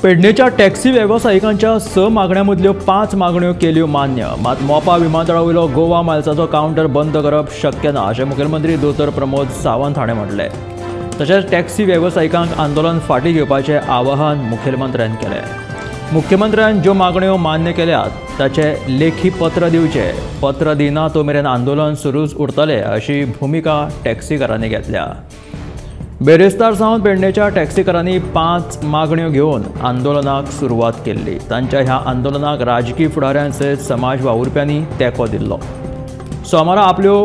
पेडणेच्या taxi वेवसायिकांच्या 6 मागण्यांमदल्यो 5 मागण्यो केल्यो मान्य। मात मोपा विमानतळावयलो गोवा मायल्साचो कावंटर बंद करप शक्य ना अशें मुखेलमंत्री दोतर प्रमोद सावंत हाणें म्हटलें। तशेंच टॅक्सी वेवसायिकांक आंदोलन फाटीं घेवपाचें आवाहन मुखेलमंत्र्यान केलें। मुख्यमंत्र्यान ज्यो मागण्यो मान्य केल्यात ताचें लेखी पत्र दिवचें। पत्र दिना तो मेरेन आंदोलन सुरूच उरतलें अशी भुमिका टॅक्सीकारांनी घेतल्या। बेरेस्तार सावन पेडणेच्या टॅक्सीकारांनी 5 मागण्यो घेवन आंदोलनाक सुरवात केल्ली। तांच्या ह्या आंदोलनाक राजकीय फुडाऱ्यांसयत समाज वावुरप्यांनी तेंको दिल्लो। सोमारा आपल्यो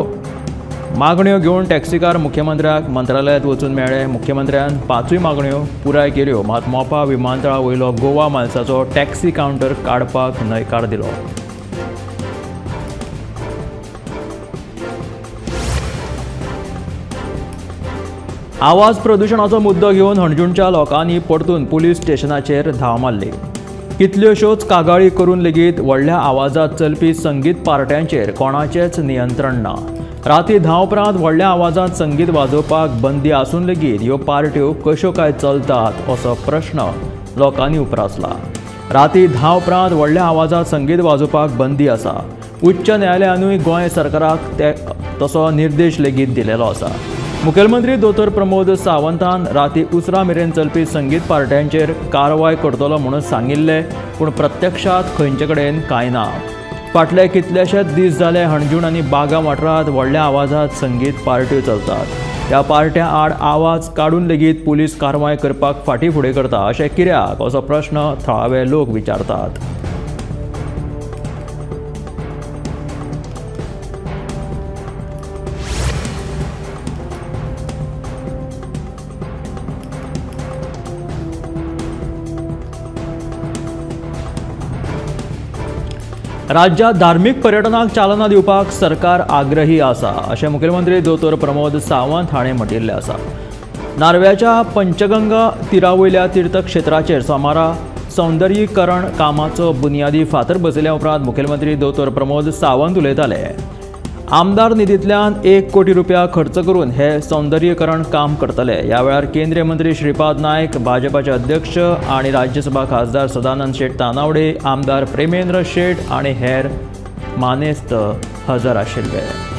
मागण्यो घेवन टॅक्सीकार मुख्यमंत्र्याक मंत्रालयांत वचून मेळ्ळे। मुख्यमंत्र्यान 5 मागण्यो पुराय केल्यो, मात मोपा विमानतळा वयलो गोवा मायल्साचो टॅक्सी कावंटर काडपाक न्हयकार दिलो। आवाज प्रदूषणाचो मुद्दो घेवन हणजूणच्या लोकांनी परतून पुलीस स्टेशनाचेर धांव मारली। कितल्योश्योच कागाळी करून लेगीत व्हडल्या आवाजात चलपी संगीत पार्ट्यांचेर कोणाचेंच नियंत्रण ना। राती 10 उपरांत व्हडल्या आवाजात संगीत वाजोवपाक बंदी आसून लेगीत ह्यो पार्ट्यो कश्यो काय चलतात असो प्रश्न लोकांनी उपरासला। राती 10 उपरांत व्हडल्या आवाजात संगीत वाजोवपाक बंदी आसा। उच्च न्यायालयानूय गोंय सरकाराक तसो निर्देश लेगीत दिलेलो आसा। मुखेलमंत्री दोतर प्रमोद सावंतान राती उसरा मेरेन चलपी संगीत पार्ट्यांचेर कारवाय करतलो म्हणून सांगिल्लें, पूण प्रत्यक्षात खंयचे कडेन कांय ना। फाटले कितलेशेच दीस जाले हणजूण आनी बागा वाठारांत व्हडल्या आवाजात संगीत पार्ट्यो चलतात। ह्या पार्ट्यां आड आवाज काडून लेगीत पुलीस कारवाय करपाक फाटीं फुडें करता अशें कित्याक असो प्रश्न थळावे लोक विचारतात। राज्यात धार्मीक पर्यटनाक चालना दिवपाक सरकार आग्रही आसा अशें मुखेलमंत्री दोतर प्रमोद सावंत हाणें म्हटिल्लें आसा। नार्व्याच्या पंचगंगा तीरावयल्या तीर्थक्षेत्राचेर सोमारा सौंदर्यीकरण कामाचो बुनयादी फातर बसयल्या उपरांत मुखेलमंत्री दोतर प्रमोद सावंत उलयताले। आमदार निधींतल्यान 1 कोटी रुपया खर्च करून हे सौंदर्यीकरण काम करतले। ह्या वेळार केंद्रीय मंत्री श्रीपाद नायक, भाजपाचे अध्यक्ष आणि राज्यसभा खासदार सदानंद शेट तानावडे, आमदार प्रेमेंद्र शेट आणि हेर मानेस्त हजर आशिल्ले।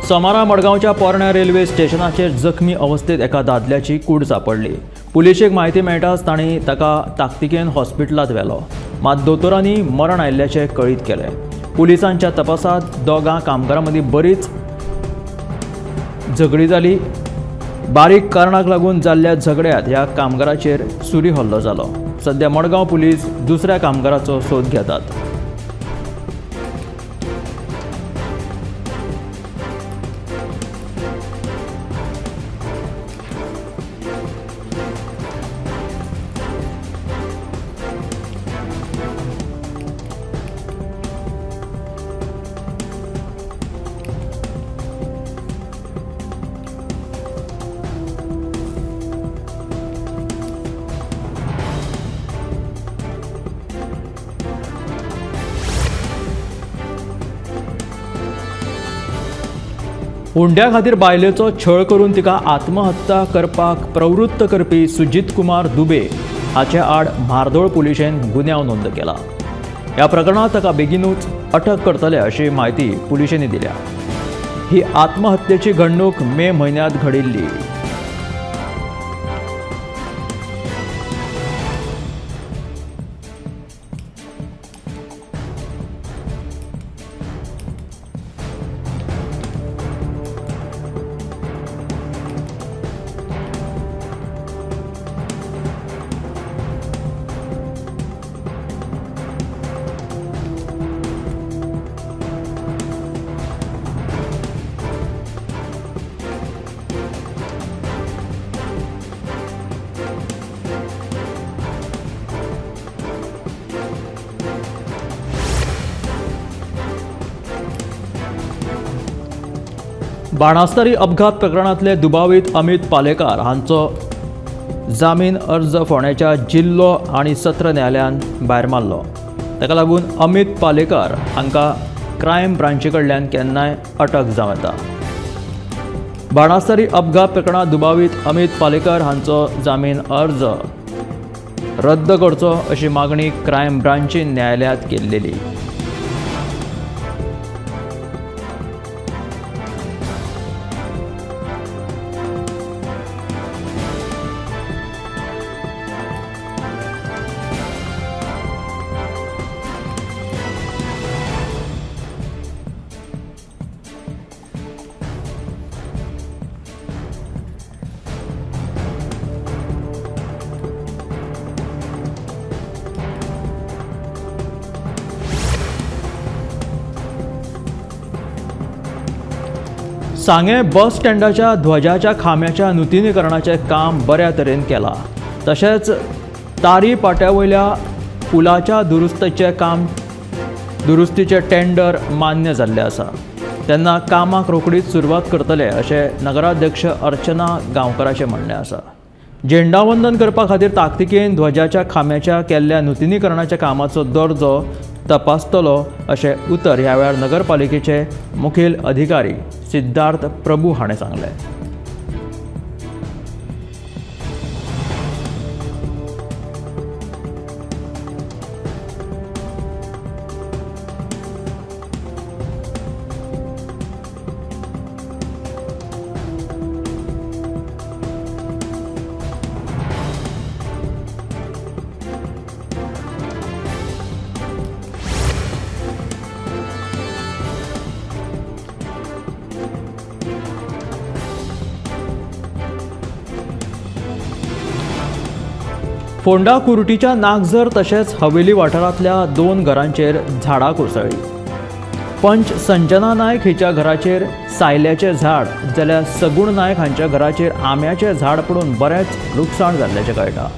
सोमारा मडगांवच्या पोरण्या रेल्वे स्टेशनाचेर जखमी अवस्थेत एका दादल्याची कूड सापडली। पुलिशेक म्हायती मेळटाच तांणी ताका ताकतिकेन हॉस्पिटलांत व्हेलो, मात दोतोरांनी मरण आयिल्ल्याचें कळीत केलें। पुलिसांच्या तपासांत दोगां कामगारां मदीं बरीच झगडी जाली। बारीक कारणाक लागून जाल्ल्या झगड्यांत ह्या कामगाराचेर सुरी हल्लो जालो। सध्या मडगांव पुलीस दुसऱ्या कामगाराचो सोद घेतात। हुंड्या खातीर बायलेचो छळ करून तिका आत्महत्या करपाक प्रवृत्त करपी सुजीत कुमार दुबे हाचे आड म्हार्दोळ पुलिशेन गुन्यांव नोंद केला। ह्या प्रकरणात ताका बेगीनूच अटक करतले अशी म्हायती पुलिशेनी दिल्या। ही आत्महत्येची घडणूक मे म्हयन्यांत घडिल्ली। बाणास्तारी अपघात प्रकरणातले दुबावीत अमित पालेकार हांचो जामीन अर्ज फोंड्याच्या जिल्लो आनी सत्र न्यायालयान भायर मारलो। ताका लागून अमित पालेकार हांकां क्रायम ब्रांची कडल्यान केन्नाय अटक जावं येता। बाणास्तारी अपघात प्रकरणात दुबावीत अमित पालेकार हांचो जामीन अर्ज रद्द करचो अशी मागणी क्रायम ब्रांचीन न्यायालयांत केल्लेली। सांगे बस स्टँडाच्या ध्वजाच्या खांब्याच्या नूतनीकरणाचे काम बऱ्या तरेन केला। तशेंच तारी पाट्यावयल्या पुलाच्या दुरुस्तीचे टेंडर मान्य जाल्ले आसा। तेन्ना कामाक रोखडीच सुरवात करतले अशें नगराध्यक्ष अर्चना गांवकाराचें म्हणणें आसा। झेंडावंदन करपा खातीर ताकतिकेन ध्वजाच्या खांब्याच्या केल्ल्या नूतनीकरणाच्या कामाचो दर्जो तपासतलो अशें उतर ह्या वेळार नगरपालिकेचे मुखेल अधिकारी सिद्धार्थ प्रभू हाणें सांगलें। फोंडा कुर्टीच्या नागझर तशेंच हवेली वाठारांतल्या 2 घरांचेर झाडां कोसळ्ळी। पंच संजना नायक हिच्या घराचेर सायल्याचें झाड जाल्यार सगूण नायक हांच्या घराचेर आंब्याचें झाड पडून बरेंच लुकसाण जाल्ल्याचें कळटा।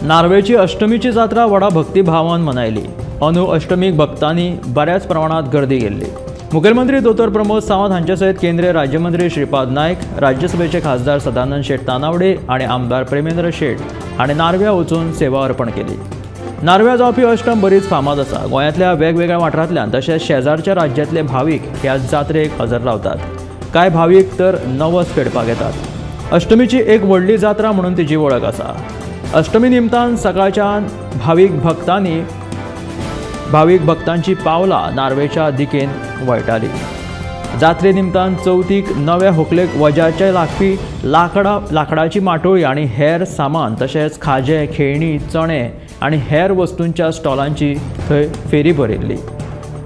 नार्वेची अष्टमीची जात्रा व्हडा भक्तिभावान मनयली। अंदू अष्टमीक भक्तांनी बऱ्याच प्रमाणात गर्दी केल्ली। मुखेलमंत्री दोतोर प्रमोद सावंत हांचे सयत केंद्रीय राज्यमंत्री श्रीपाद नायक, राज्यसभेचे खासदार सदानंद शेट तानावडे आनी आमदार प्रेमेंद्र शेट हांणी नार्व्या वचून सेवा अर्पण केली। नार्व्या जावपी अष्टम बरीच फामाद आसा। गोंयांतल्या वेगवेगळ्या वाठारांतल्यान तशेंच शेजारच्या राज्यांतले भावीक ह्या जात्रेक हजर रावतात। कांय भावीक तर नवस फेडपाक येतात। अष्टमीची एक व्हडली जात्रा म्हणून तिची वळख आसा। अष्टमी निमतान सकाळच्यान भावीक भक्तांची पावलां नार्वेच्या दिकेन वळटाली। जात्रे निमतान चवथीक नव्या व्हंकलेक वज्याचे लागपी लाकडाची माटोळी आनी हेर सामान तशेंच खाजें, खेळणी, चणे आनी हेर वस्तूंच्या स्टॉलांची थंय फेरी भरिल्ली।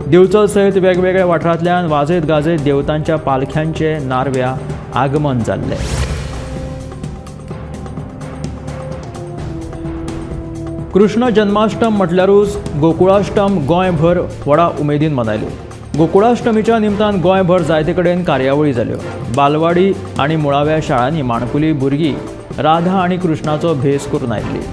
दिवचल सयत वेगवेगळ्या वाठारांतल्यान वाजयत गाजयत देवतांच्या पालख्यांचे नार्व्या आगमन जाल्लें। कृष्ण जन्माष्टम म्हटल्यारूच गोकुळाष्टम गोंयभर व्हडा उमेदीन मनयली। गोकुळाष्टमीच्या निमतान गोंयभर जायते कडेन कार्यावळी जाल्यो। बालवाडी आनी मुळाव्या शाळांनी माणकुली भुरगीं राधा आनी कृष्णाचो भेस करून आयिल्ली।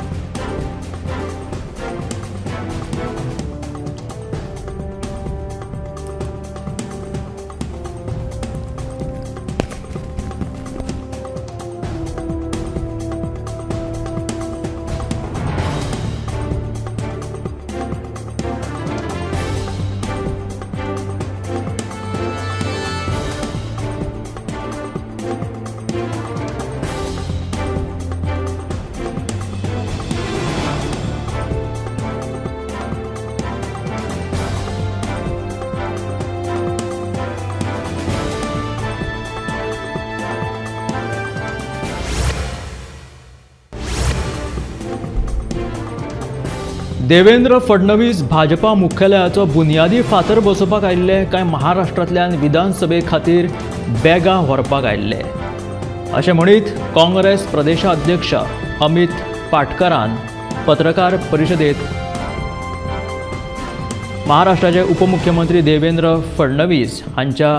देवेंद्र फडणवीस भाजपा मुख्यालयाचो बुनयादी फातर बसोवपाक आयिल्ले काय महाराष्ट्रांतल्यान विधानसभे खातीर बॅगां व्हरपाक आयिल्ले अशें म्हणीत काँग्रेस प्रदेशाध्यक्ष अमित पाटकरान पत्रकार परिशदेंत महाराष्ट्राचे उपमुख्यमंत्री देवेंद्र फडणवीस हांच्या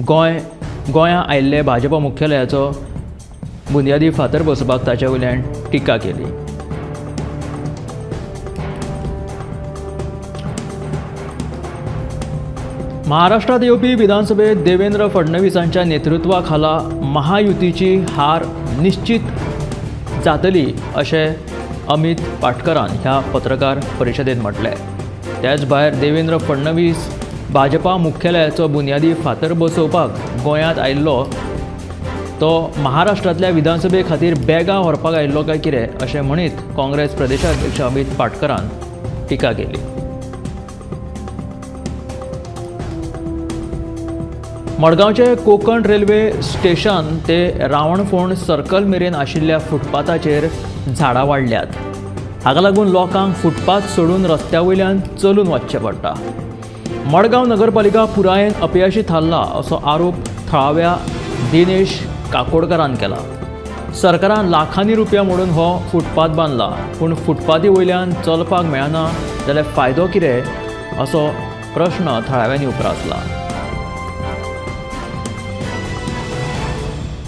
गोंया आयिल्ले भाजपा मुख्यालयाचो बुनयादी फातर बसोवपाक ताचे वयल्यान टिका केली. महाराष्ट्रात येवपी विधानसभेत देवेंद्र फडणवीसांच्या नेतृत्वाखाला महायुतीची हार निश्चित जातली अशें अमित पाटकरान ह्या पत्रकार परिशदेंत म्हटलें. त्याच भायर देवेंद्र फडणवीस भाजपा मुख्यालयाचो बुनयादी फातर बसोवपाक गोंयांत आयिल्लो तो महाराष्ट्रांतल्या विधानसभे खातीर बॅगां व्हरपाक आयिल्लो काय कितें अशें म्हणीत काँग्रेस प्रदेशाध्यक्ष अमित पाटकरान टिका केली. मडगांवचे कोंकण रेल्वे स्टेशन ते रावणफोंड सर्कल मेरेन आशिल्ल्या फुटपाथाचेर झाडां वाडल्यात. हाका लागून लोकांक फुटपाथ सोडून रस्त्या वयल्यान चलून वचचें पडटा. मडगांव नगरपालिका पुरायेन अपयशी थारला असो आरोप थळाव्या दिनेश काकोडकरान केला. सरकारान लाखांनी रुपया मोडून हो फुटपाथ बांदला, पूण फुटपाथी वयल्यान चलपाक मेळना जाल्यार फायदो कितें असो प्रश्न थळाव्यांनी उपरासला.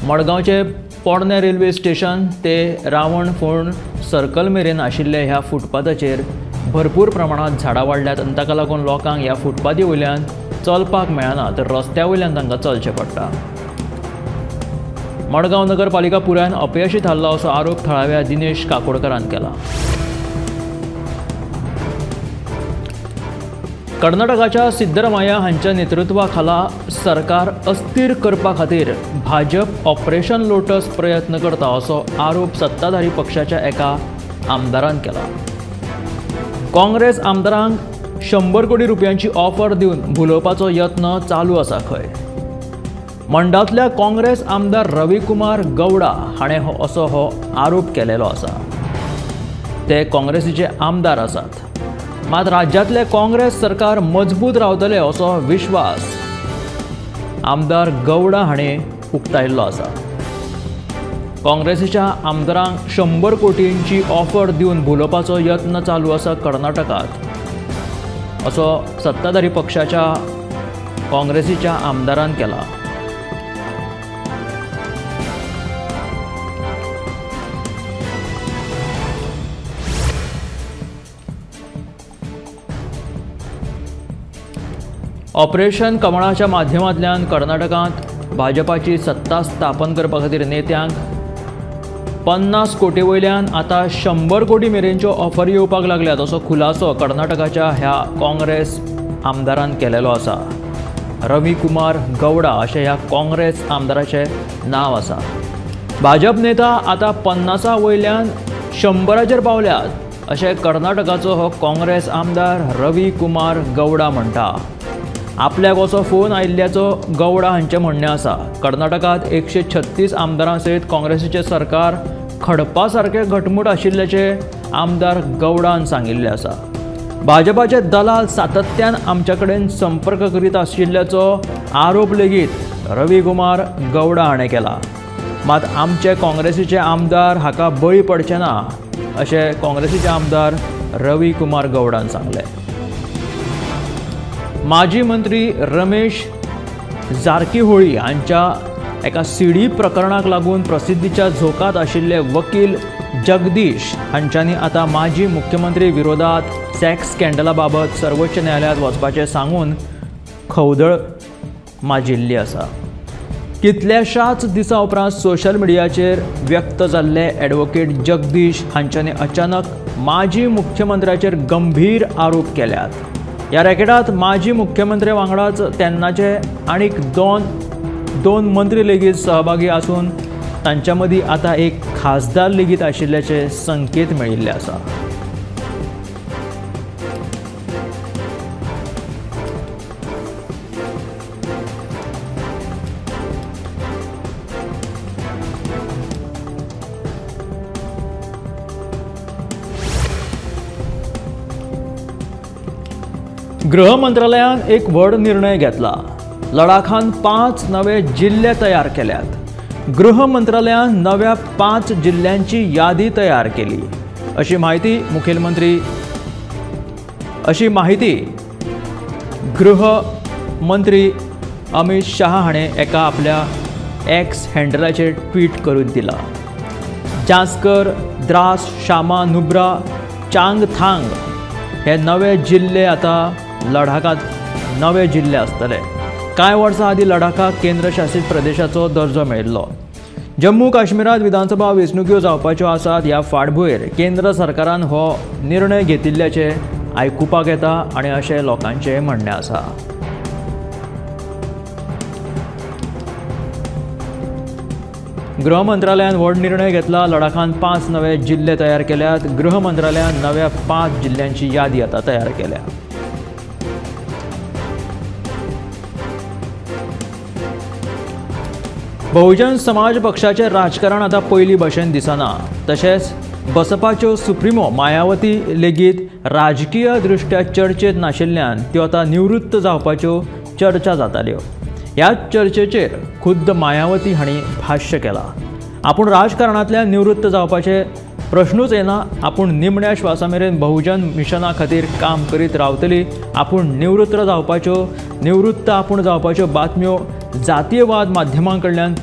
मडगांवचे पोरने रेल्वे स्टेशन ते रावणफोंड सर्कल मेरेन आशिल्ले ह्या फुटपाथाचेर भरपूर प्रमाणात झाडां वाडल्यात आनी ताका लागून लोकांक ह्या फुटपाथी वयल्यान चलपाक मेळना तर रस्त्या वयल्यान तांकां चलचें पडटा. मडगांव नगरपालिका पुरायेन अपयशी थारला असो आरोप थळाव्या दिनेश काकोडकरान केला. कर्नाटकाच्या सिद्धरामय्या हांच्या नेतृत्वाखाला सरकार अस्थिर करपा खातीर भाजप ऑपरेशन लोटस प्रयत्न करता असो आरोप सत्ताधारी पक्षाच्या एका आमदारान केला. काँग्रेस आमदारांक 100 कोटी रुपयांची ऑफर दिवन भुलोवपाचो यत्न चालू आसा खंय. मंडांतल्या काँग्रेस आमदार रविकुमार गौडा हाणें हो आरोप केलेलो आसा. ते काँग्रेसीचे आमदार आसात. मात राज्यांतले काँग्रेस सरकार मजबूत रावतले असो विश्वास आमदार गौडा हाणें उक्तायल्लो आसा. काँग्रेसीच्या आमदारांक 100 कोटींची ऑफर दिवन भुलोवपाचो यत्न चालू आसा कर्नाटकात असो सत्ताधारी पक्षाच्या काँग्रेसीच्या आमदारान केला. ऑपरेशन कमळाच्या माध्यमांतल्यान कर्नाटकांत भाजपाची सत्ता स्थापन करपा खातीर नेत्यांक 50 कोटी वयल्यान आतां 100 कोटी मेरेनच्यो ऑफरी येवपाक लागल्यात असो खुलासो कर्नाटकाच्या ह्या काँग्रेस आमदारान केलेलो आसा. रविकुमार गौडा अशें ह्या काँग्रेस आमदाराचें नांव आसा. भाजप नेता आतां 50 वयल्यान 100चेर पावल्यात अशें कर्नाटकाचो हो काँग्रेस आमदार रविकुमार गौडा म्हणटा. आपल्याक असो फोन आयिल्ल्याचो गौडा हांचें म्हणणें आसा. कर्नाटकांत 136 आमदारां सयत काँग्रेसीचें सरकार खडपा सारकें घटमूट आशिल्ल्याचे आमदार गौडान सांगिल्लें आसा. भाजपाचे दलाल सातत्यान आमच्या कडेन संपर्क करीत आशिल्ल्याचो आरोप लेगीत रविकुमार गौडा हाणें केला. मात आमचे काँग्रेसीचे आमदार हाका बळी पडचे ना अशें काँग्रेसीचे आमदार रविकुमार गौडान सांगलें. माजी मंत्री रमेश जारकीहोळी हांच्या एका सीडी प्रकरणाक लागून प्रसिद्धीच्या झोकात आशिल्ले वकील जगदीश हांच्यांनी आतां माजी मुख्यमंत्री विरोधात सॅक्स स्कॅन्डला बाबत सर्वोच्च न्यायालयात वचपाचें सांगून खवदळ माजिल्ली आसा. कितल्याशाच दिसां उपरांत सोशल मिडियाचेर व्यक्त जाल्ले ॲडव्होकेट जगदीश हांच्यांनी अचानक माजी मुख्यमंत्र्याचेर गंभीर आरोप केल्यात. ह्या रॅकेटांत माजी मुख्यमंत्री वांगडाच तेन्नाचे आनीक दोन मंत्री लेगीत सहभागी आसून तांच्या मदीं आतां एक खासदार लेगीत आशिल्ल्याचे संकेत मेळिल्ले आसा. गृह मंत्रालयान एक व्हड निर्णय घेतला. लडाखान 5 नवे जिल्हे तयार केल्यात. गृह मंत्रालयान नव्या 5 जिल्ह्यांची यादी तयार केली अशी माहिती गृह मंत्री अमित शाह हाणें एका आपल्या एक्स हँडलाचेर ट्वीट करून दिला. जास्कर, द्रास, शामा, नुब्रा, चांगथांग हे नवे जिल्हे आता लडाखात नवे जिल्हे आसतले. कांय वर्सां आदीं लडाखाक केंद्रशासीत प्रदेशाचो दर्जो मेळिल्लो. जम्मू काश्मीरात विधानसभा वेंचणुको जावपाच्यो आसात. ह्या फाटभुंयेर केंद्र सरकारान हो निर्णय घेतिल्ल्याचे आयकुपाक येता आनी अशें लोकांचें म्हणणें आसा. गृह मंत्रालयान व्हड निर्णय घेतला. लडाखान 5 नवे जिल्हे तयार केल्यात. गृह मंत्रालयान नव्या 5 जिल्ह्यांची यादी आता तयार केल्या. बहुजन समाज पक्षाचे राजकारण आता पयली भशेन दिसना. तशेंच बसपाच्यो सुप्रिमो मायावती लेगीत राजकीय दृश्ट्या चर्चेत नाशिल्ल्यान त्यो आता निवृत्त जावपाच्यो चर्चा जाताल्यो. ह्याच चर्चेचेर खुद्द मायावती हांणी भाष्य केलां. आपूण राजकारणांतल्यान निवृत्त जावपाचे प्रश्नूच येना. आपूण निमण्या श्वासा मेरेन बहुजन मिशना खातीर काम करीत रावतली. आपूण निवृत्त जावपाच्यो बातम्यो जातीयवाद माध्यमां कडल्यान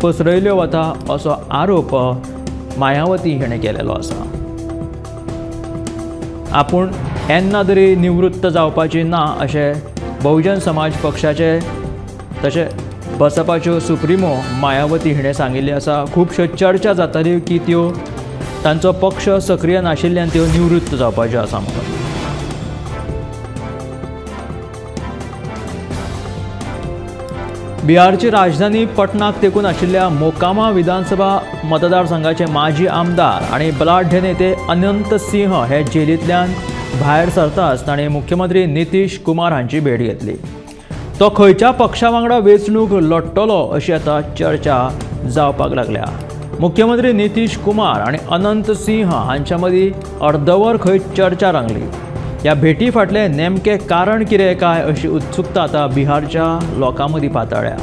पसरयल्यो वता असो आरोप मायावती हाणें केलेलो आसा. आपूण केन्ना तरी निवृत्त जावपाची ना अशें बहुजन समाज पक्षाचे तशें बसपाच्यो सुप्रिमो मायावती हाणें सांगिल्लें आसा. खुबश्यो चर्चा जाताल्यो की त्यो तांचो पक्ष सक्रीय नाशिल्ल्यान त्यो निवृत्त जावपाच्यो आसा म्हणून. बिहारची राजधानी पटनाक तेंकून आशिल्ल्या मोकामा विधानसभा मतदारसंघाचे माजी आमदार आनी बलाढ्य नेते अनंत सिंह हे जेलींतल्यान भायर सरताच ताणें मुख्यमंत्री नितीश कुमार हांची भेट घेतली. तो खंयच्या पक्षा वांगडा वेंचणूक लडटलो अशी आतां चर्चा जावपाक लागल्या. मुख्यमंत्री नितीश कुमार आनी अनंत सिंह हांच्या मदीं अर्दवर खंय चर्चा रंगली. ह्या भेटी फाटलें नेमकें कारण कितें काय अशी उत्सुकता आतां बिहारच्या लोकां मदीं पातळ्ळ्या.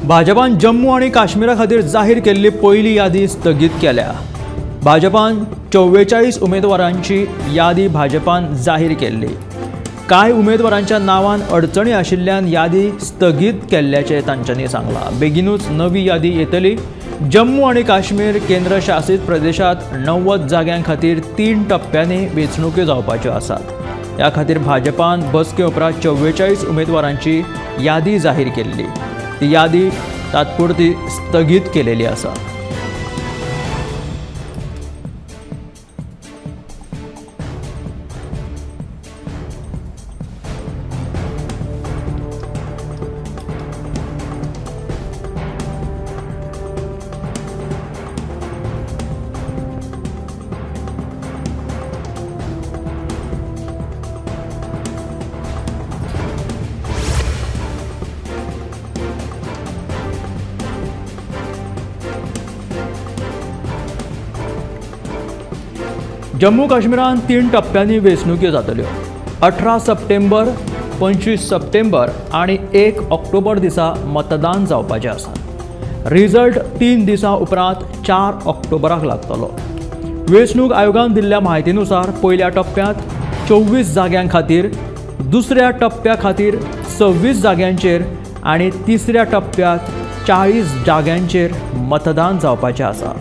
भाजपान जम्मू आणि काश्मीरा खातीर जाहीर केल्ली पयली यादी स्थगीत केल्या. भाजपान 44 उमेदवारांची यादी भाजपान जाहीर केल्ली. कांय उमेदवारांच्या नांवान अडचणी आशिल्ल्यान यादी स्थगीत केल्ल्याचें तांच्यांनी सांगलां. बेगीनूच नवी यादी येतली. जम्मू आणि काश्मीर केंद्रशासीत प्रदेशात 90 जाग्यां खातीर 3 टप्प्यांनी वेंचणुको जावपाच्यो आसात. ह्या खातीर भाजपान बसके उपरांत 44 उमेदवारांची यादी जाहीर केल्ली. ती यादी तात्पुरती स्थगीत केलेली आसा. जम्मू काश्मीरात 3 टप्प्यांनी वेंचणुको जातल्यो. 18 सप्टेंबर, 25 सप्टेंबर आणि 1 ऑक्टोबर दिसा मतदान जावपाचें आसा. रिजल्ट 3 दिसां उपरांत 4 ऑक्टोबराक लागतलो. वेंचणूक आयोगान दिल्ल्या म्हायतीनुसार पयल्या टप्प्यांत 24 जाग्यां खातीर, दुसऱ्या टप्प्या खातीर 26 जाग्यांचेर आणि तिसऱ्या टप्प्यात 40 जाग्यांचेर मतदान जावपाचें आसा.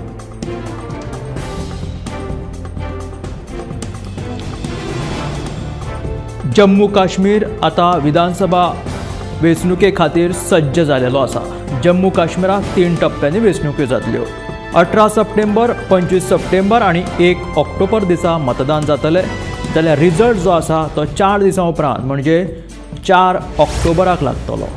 जम्मू काश्मीर आता विधानसभा वेंचणुके खातीर सज्ज जालेलो आसा. जम्मू काश्मीरात 3 टप्प्यांनी वेंचणुको जातल्यो. 18 सप्टेंबर, 25 सप्टेंबर आणि 1 ऑक्टोबर दिसा मतदान जातले. जाल्यार रिजल्ट जो आसा तो 4 दिसां उपरांत म्हणजे 4 ऑक्टोबराक लागतलो.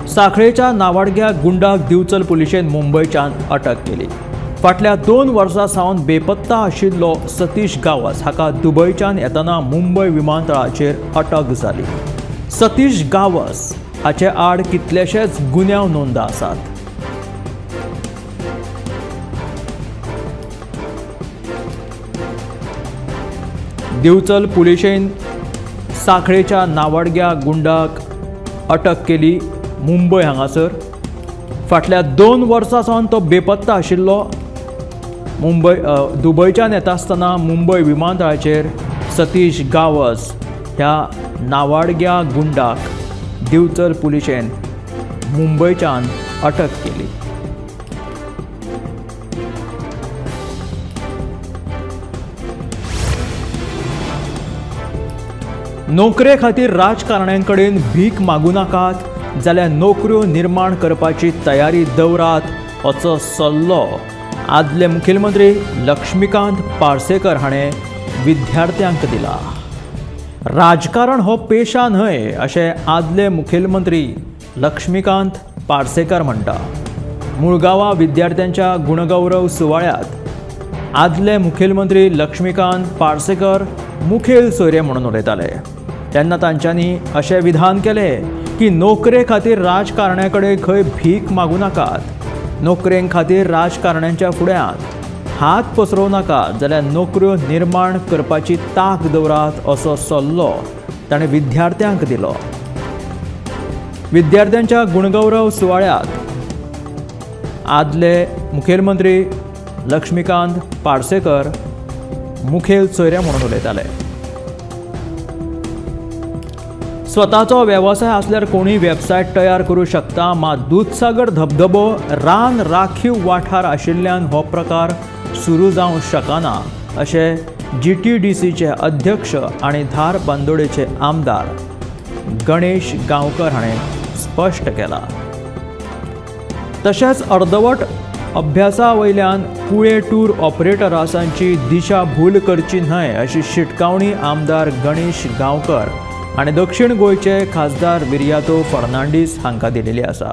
साखळेच्या नावाडग्या गुंडाक दिवचल पुलिशेन मुंबयच्यान अटक केली. फाटल्या 2 वर्सां सावन बेपत्ता आशिल्लो सतीश गावस हाका दुबयच्यान येतना मुंबय विमानतळाचेर अटक जाली. सतीश गावस हाचे आड कितलेशेच गुन्यांव नोंद आसात. दिवचल पुलिशेन साखळेच्या नावाडग्या गुंडाक अटक केली मुंबय हांगासर. फाटल्या 2 वर्सां सावन तो बेपत्ता आशिल्लो. दुबयच्यान येता आसतना मुंबय विमानतळाचेर सतीश गावस ह्या नावाडग्या गुंडाक दिवचल पुलिशेन मुंबयच्यान अटक केली. नोकरे खातीर राजकारण्यांकडेन भीक मागूं नाकात जाल्यार नोकऱ्यो निर्माण करपाची तयारी दवरात असो सल्लो आदले मुखेलमंत्री लक्ष्मीकांत पार्सेकर हाणें विद्यार्थ्यांक दिला. राजकारण हो पेशा न्हय अशें आदले मुखेलमंत्री लक्ष्मीकांत पार्सेकर म्हणटा. मुळगांवां विद्यार्थ्यांच्या गुणगौरव सुवाळ्यात आदले मुखेलमंत्री लक्ष्मीकांत पार्सेकर मुखेल सोयरे म्हणून उलयताले. तेन्ना तांच्यांनी अशें विधान केलें की नोकरे खातीर राजकारण्याकडे खंय भीक मागूं नाकात. नोकरें खातीर राजकारण्यांच्या फुड्यांत हात पसरोव नाका जाल्यार नोकऱ्यो निर्माण करपाची तांक दवरात असो सल्लो ताणें विद्यार्थ्यांक दिलो. विद्यार्थ्यांच्या गुणगौरव सुवाळ्यात आदले मुखेलमंत्री लक्ष्मीकांत पार्सेकर मुखेल सोयरे म्हणून उलयताले. स्वताचो वेवसाय आसल्यार कोणूय वेबसायट तयार करूं शकता, मात दूधसागर धबधबो रान राखीव वाठार आशिल्ल्यान हो प्रकार सुरू जावंक शकना अशें GTDCचे अध्यक्ष आनी धार बांदोडेचे आमदार गणेश गांवकर हाणें स्पश्ट केला. तशेंच अर्दवट अभ्यासा वयल्यान कुळे टूर ऑपरेटरांची दिशाभूल करची न्हय अशी शिटकावणी आमदार गणेश गांवकर आनी दक्षिण गोंयचे खासदार विर्यातो फर्नांडीस हांकां दिलेली आसा.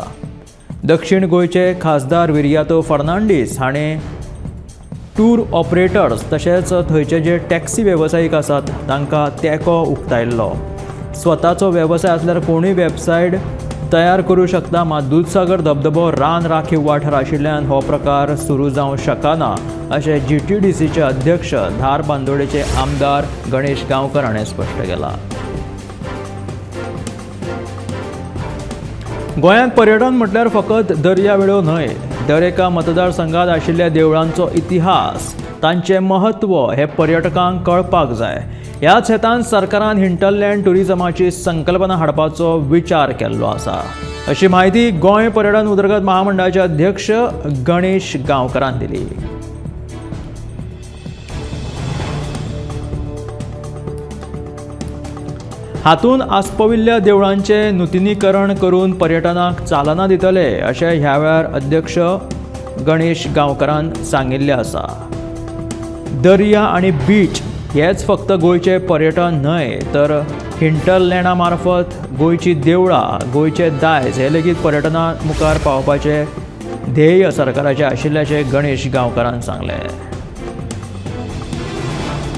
दक्षिण गोंयचे खासदार विर्यातो फर्नांडीस हाणें टूर ऑपरेटर्स तशेंच थंयचे जे टॅक्सी वेवसायीक आसात तांकां तेंको उक्तायल्लो. स्वताचो वेवसाय आसल्यार कोणूय वेबसायट तयार करूं शकता, मात दूधसागर धबधबो रान राखीव वाठार आशिल्ल्यान हो प्रकार सुरू जावंक शकना अशें GTDCचे अध्यक्ष धार बांदोडेचे आमदार गणेश गांवकर हाणें स्पश्ट केलां. गोंयांत पर्यटन म्हटल्यार फकत दर्यावेळो न्हय, दरेका मतदारसंघात आशिल्ल्या देवळांचो इतिहास, तांचें महत्व हे पर्यटकांक कळपाक जाय. ह्याच हेतान सरकारान हिंटरलँड टुरिजमाची संकल्पना हाडपाचो विचार केल्लो आसा अशी माहिती गोंय पर्यटन उदरगत महामंडळाचे अध्यक्ष गणेश गांवकरान दिली. हातून आस्पाविल्ल्या देवळांचे नूतनीकरण करून पर्यटनाक चालना दितले अशें ह्या वेळार अध्यक्ष गणेश गांवकरान सांगिल्लें आसा. दर्या आनी बीच हेच फक्त गोंयचे पर्यटन न्हय तर हिंटरलँडा मार्फत गोंयची देवळां, गोंयचे दायज हे लेगीत पर्यटना मुखार पावपाचें ध्येय सरकाराचें आशिल्ल्याचें गणेश गांवकरान सांगलें.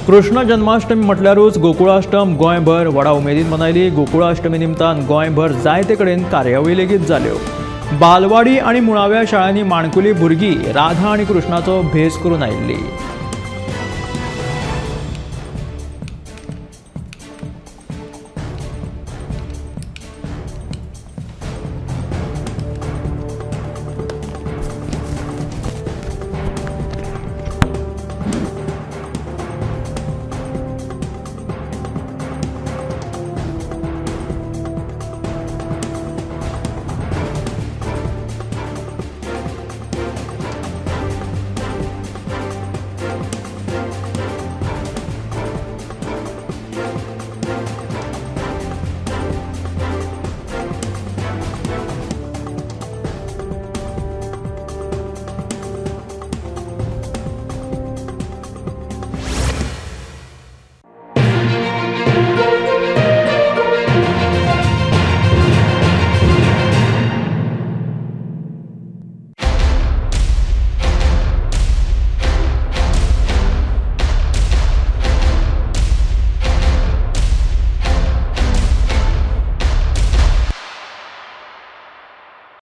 कृष्ण जन्माष्टमी म्हटल्यारूच गोकुळाष्टम गोंयभर व्हडा उमेदीन मनयली. गोकुळाष्टमी निमतान गोंयभर जायते कडेन कार्यावळी लेगीत जाल्यो. बालवाडी आनी मुळाव्या शाळांनी माणकुली भुरगीं राधा आनी कृष्णाचो भेस करून आयिल्लीं.